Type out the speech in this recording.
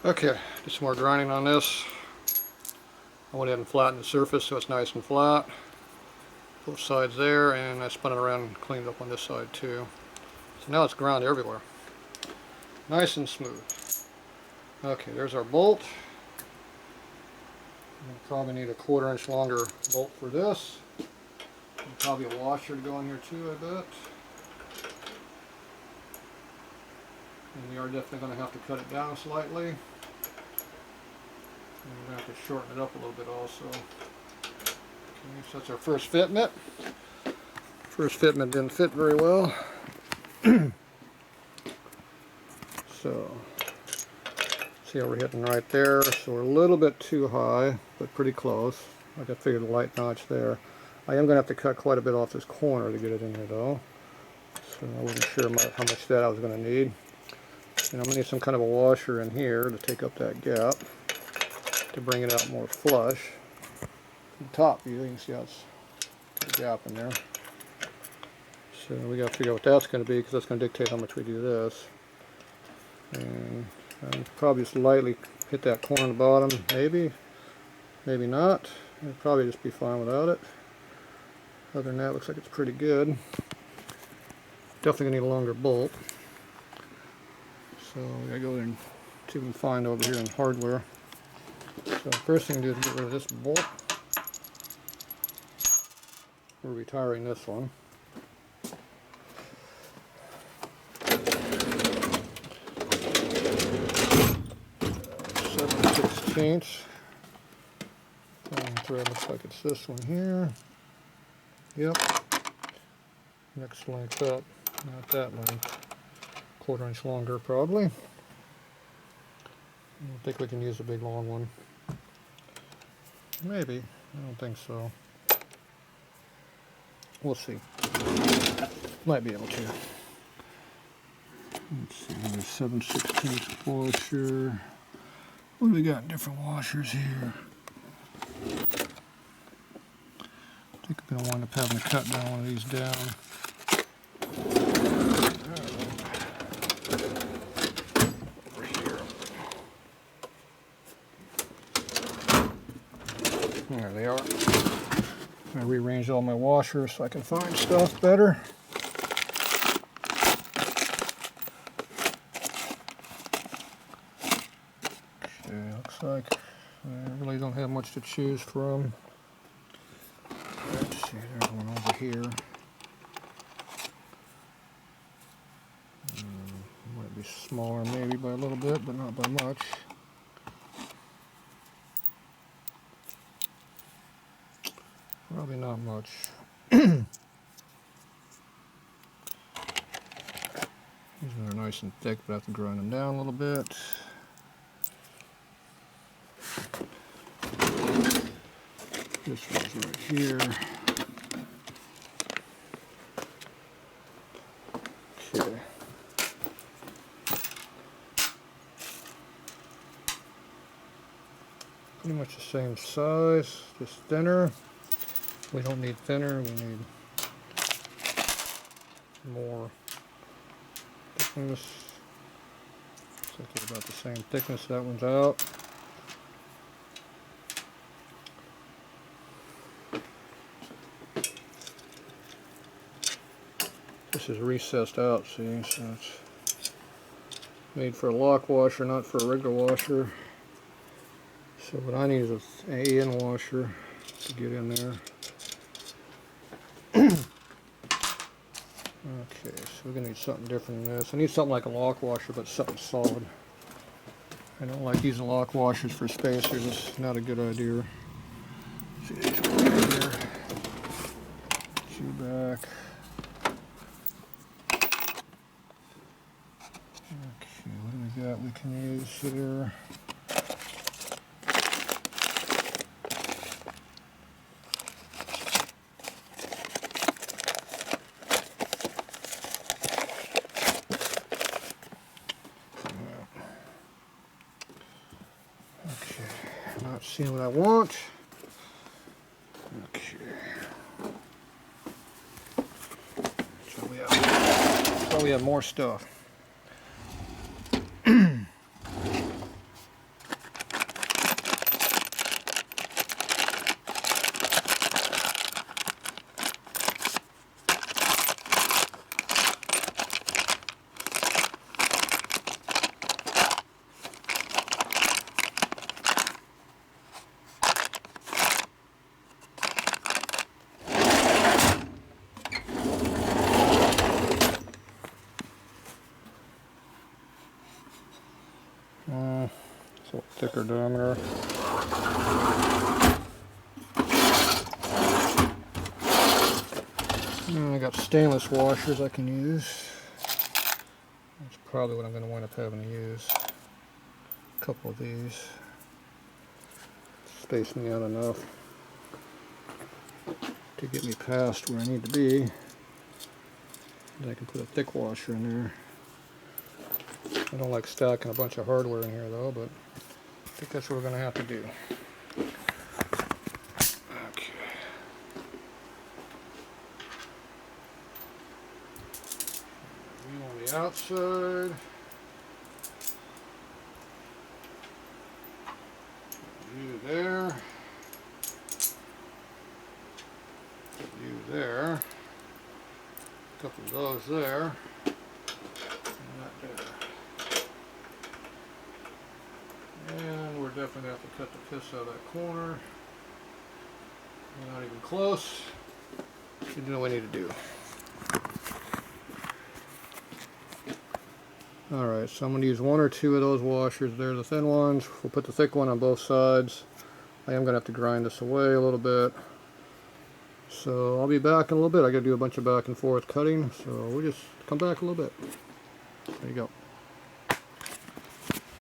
Okay, do some more grinding on this. I went ahead and flattened the surface so it's nice and flat. Both sides there, and I spun it around and cleaned up on this side too. So now it's ground everywhere. Nice and smooth. Okay, there's our bolt. We'll probably need a 1/4 inch longer bolt for this. And probably a washer to go in here too, I bet. And we are definitely going to have to cut it down slightly. And we're going to have to shorten it up a little bit also. Okay, so that's our first fitment. First fitment didn't fit very well. So, see how we're hitting right there. So we're a little bit too high, but pretty close. Like I figured a light notch there. I am going to have to cut quite a bit off this corner to get it in here though. So I wasn't sure how much that I was going to need. And I'm going to need some kind of a washer in here to take up that gap, to bring it out more flush. From the top view, you can see how it's got a gap in there. So we got to figure out what that's going to be, because that's going to dictate how much we do this. And I'll probably just lightly hit that corner on the bottom, maybe not. It'll probably just be fine without it. Other than that, looks like it's pretty good. Definitely gonna need a longer bolt. So we gotta go there and see what we can find over here in hardware. So first thing to do is get rid of this bolt. We're retiring this one. 7/16. Thread looks like it's this one here. Yep. Next length up, not that length. 1/4 inch longer probably. I don't think we can use a big long one. Maybe. I don't think so. We'll see. Might be able to. Let's see, there's 7/16 washer. What do we got in different washers here? I think I'm going to wind up having to cut down one of these down. Over here. There they are. I rearranged all my washers so I can find stuff better. Okay, looks like I really don't have much to choose from. Let's see, there's one over here. Might be smaller maybe by a little bit, but not by much. Probably not much. These are nice and thick, but I have to grind them down a little bit. This one's right here. Okay. Pretty much the same size, just thinner. We don't need thinner, we need more thickness. Looks like they're about the same thickness. That one's out. This is recessed out, see, so it's made for a lock washer, not for a regular washer. So what I need is an in washer to get in there. Okay, so we're gonna need something different than this. I need something like a lock washer, but something solid. I don't like using lock washers for spacers. It's not a good idea. See these right here. Two back. Okay, what do we got we can use here? Okay, not seeing what I want. Okay. So we have more stuff. It's a little thicker diameter. And I got stainless washers I can use. That's probably what I'm going to wind up having to use. A couple of these. Space me out enough to get me past where I need to be. And I can put a thick washer in there. I don't like stacking a bunch of hardware in here though, but I think that's what we're going to have to do. Okay. View on the outside. View there. View there. A couple of those there. And that there. And we're definitely going to have to cut the piss out of that corner. We're not even close. We do what we need to do. Alright, so I'm going to use one or two of those washers. They're the thin ones. We'll put the thick one on both sides. I am going to have to grind this away a little bit. So I'll be back in a little bit. I got to do a bunch of back and forth cutting, so we'll just come back a little bit. There you go.